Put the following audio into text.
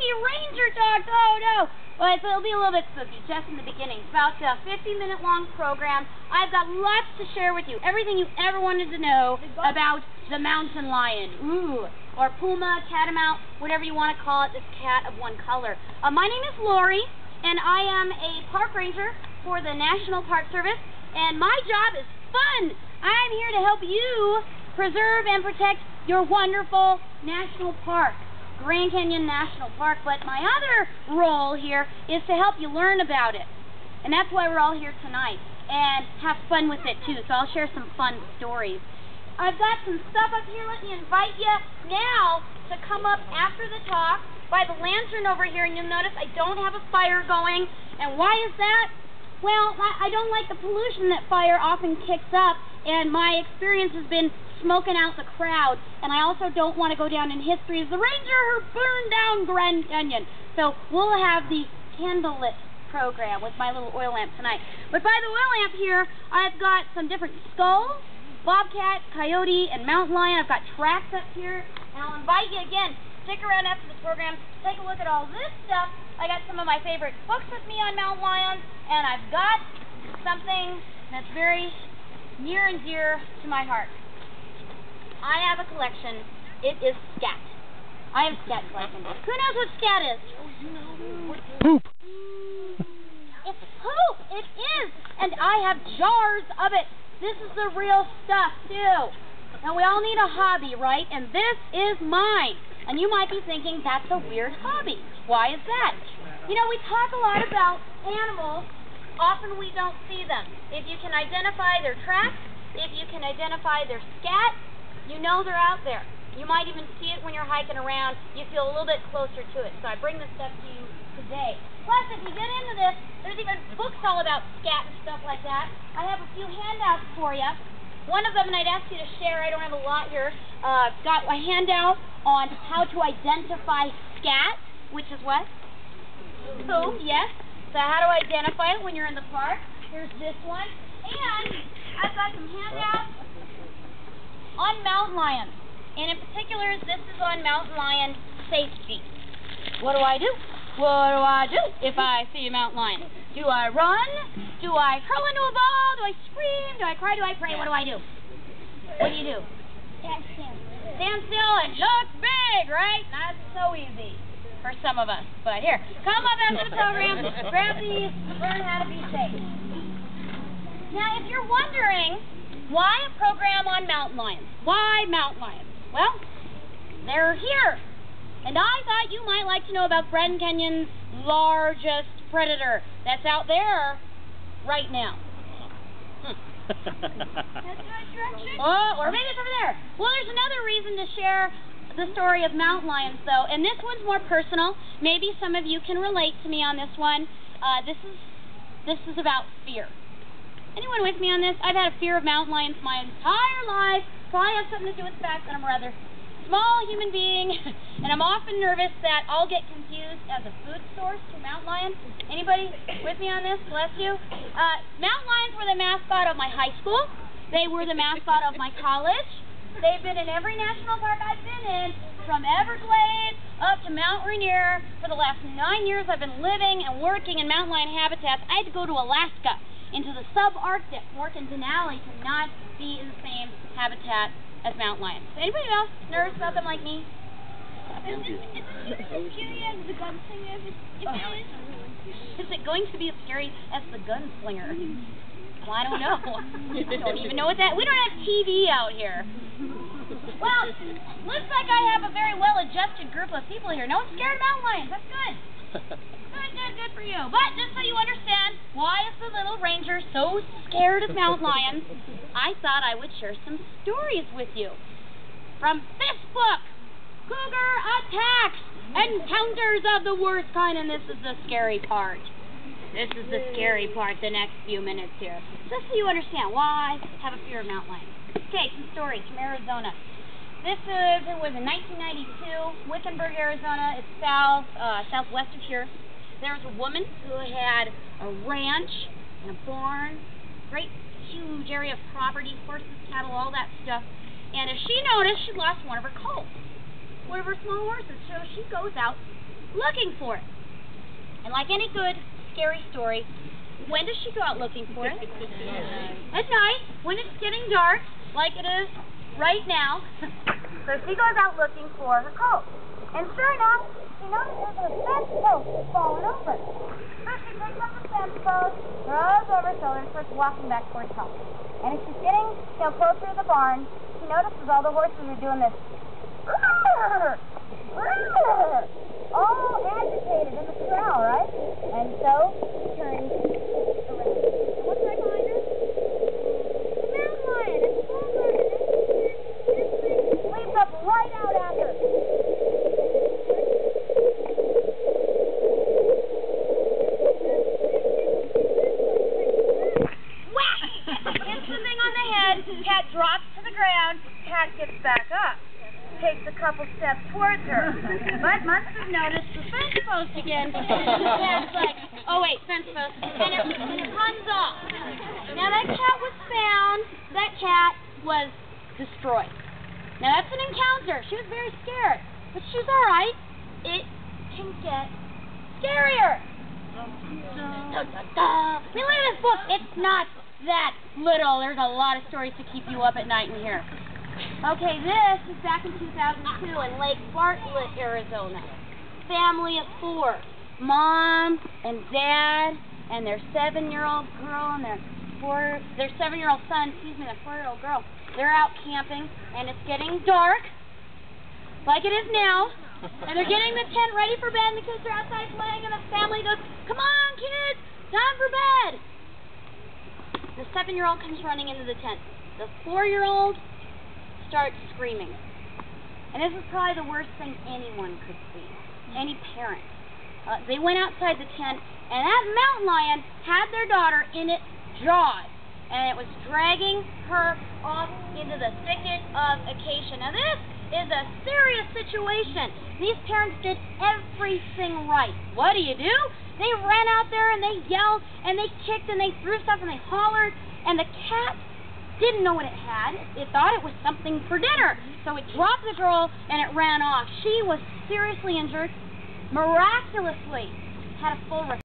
spooky ranger talks. Oh no. Well, it'll be a little bit spooky, just in the beginning. It's about a 50-minute long program. I've got lots to share with you. Everything you ever wanted to know about the mountain lion. Ooh. Or puma, catamount, whatever you want to call it, this cat of one color. My name is Lori, and I am a park ranger for the National Park Service, and my job is fun. I'm here to help you preserve and protect your wonderful national park, Grand Canyon National Park. But my other role here is to help you learn about it. And that's why we're all here tonight, and have fun with it too. So I'll share some fun stories. I've got some stuff up here. Let me invite you now to come up after the talk by the lantern over here, and you'll notice I don't have a fire going. And why is that? Well, I don't like the pollution that fire often kicks up, and my experience has been smoking out the crowd. And I also don't want to go down in history as the ranger who burned down Grand Canyon. So we'll have the candlelit program with my little oil lamp tonight. But by the oil lamp here, I've got some different skulls, bobcat, coyote, and mountain lion. I've got tracks up here, and I'll invite you again. Stick around after the program. Take a look at all this stuff. I got some of my favorite books with me on mountain lions, and I've got something that's very near and dear to my heart. I have a collection. It is scat. I have a scat collection. Who knows what scat is? Poop. It's poop. It is. And I have jars of it. This is the real stuff, too. Now, we all need a hobby, right? And this is mine. And you might be thinking, that's a weird hobby. Why is that? You know, we talk a lot about animals. Often we don't see them. If you can identify their tracks, if you can identify their scat, you know they're out there. You might even see it when you're hiking around. You feel a little bit closer to it. So I bring this stuff to you today. Plus, if you get into this, there's even books all about scat and stuff like that. I have a few handouts for you. One of them, and I'd ask you to share, I don't have a lot here, got a handout on how to identify scat, which is what? Poop, yes. So how to identify it when you're in the park. Here's this one. And I've got some handouts on mountain lions. And in particular, this is on mountain lion safety. What do I do? What do I do if I see a mountain lion? Do I run? Do I curl into a ball? Do I scream? Do I cry? Do I pray? What do I do? What do you do? Stand still. Stand still and look big, right? Not so easy for some of us. But here, come up after the program, grab these, learn how to be safe. Now, if you're wondering, why a program on mountain lions? Why mountain lions? Well, they're here. And I thought you might like to know about Grand Canyon's largest predator that's out there right now. That's the right direction. Oh, or maybe it's over there. Well, there's another reason to share the story of mountain lions, though, and this one's more personal. Maybe some of you can relate to me on this one. This is about fear. Anyone with me on this? I've had a fear of mountain lions my entire life. Probably has something to do with the fact that I'm a rather small human being, and I'm often nervous that I'll get confused as a food source to mountain lions. Anybody with me on this? Bless you. Mountain lions were the mascot of my high school. They were the mascot of my college. They've been in every national park I've been in, from Everglades up to Mount Rainier. For the last 9 years I've been living and working in mountain lion habitats. I had to go to Alaska, into the subarctic, work in Denali to not be in the same habitat as mountain lions. Anybody else nervous about them like me? Is it as scary as the gunslinger? Is it going to be as scary as the gunslinger? Well, I don't know. I don't even know what that... We don't have TV out here. Well, looks like I have a very well-adjusted group of people here. No one's scared of mountain lions. That's good. Good for you. But just so you understand, why is the little ranger so scared of mountain lions, I thought I would share some stories with you. From this book, Cougar Attacks, Encounters of the Worst Kind, and this is the scary part. This is the scary part, the next few minutes here. Just so you understand why I have a fear of mountain lions. Okay, some stories from Arizona. It was in 1992, Wickenburg, Arizona. It's southwest of here. There was a woman who had a ranch and a barn, great huge area of property, horses, cattle, all that stuff. And as she noticed, she lost one of her colts. one of her small horses. So she goes out looking for it. And like any good scary story, when does she go out looking for it? At night, when it's getting dark, like it is right now. So she goes out looking for her coat. And sure enough, she notices a fence post has fallen over. So she picks up the fence post, throws over her shoulder, and starts walking back towards home. And as she's getting closer to the barn, she notices all the horses are doing this all agitated in the corral, right? And so she turns around. What's right behind her? The mountain lion. It's stronger. And this thing leaps up right out at her. Whack! Hits the thing on the head. Cat drops to the ground. Cat gets back up. Takes a couple steps towards her. But must have noticed the fence post again. Cat's like, oh wait, fence post. And it runs off. Now that cat was found. That cat was destroyed. Now that's an encounter. She was very scared. But she's alright. It can get scarier. I mean, look at this book. It's not that little. There's a lot of stories to keep you up at night in here. Okay, this is back in 2002 in Lake Bartlett, Arizona. Family of 4. Mom and Dad and their 7-year-old girl and their 7-year-old son, their 4-year-old girl. They're out camping and it's getting dark, like it is now. And they're getting the tent ready for bed and the kids are outside playing and the family goes, "Come on, kids, time for bed." The 7-year-old comes running into the tent. The 4-year-old starts screaming. And this is probably the worst thing anyone could see. Any parent. They went outside the tent, and that mountain lion had their daughter in its jaws. And it was dragging her off into the thicket of acacia. Now this is a serious situation. These parents did everything right. What do? They ran out there and they yelled and they kicked and they threw stuff and they hollered. And the cat didn't know what it had. It thought it was something for dinner. So it dropped the girl and it ran off. She was seriously injured, miraculously had a full recovery.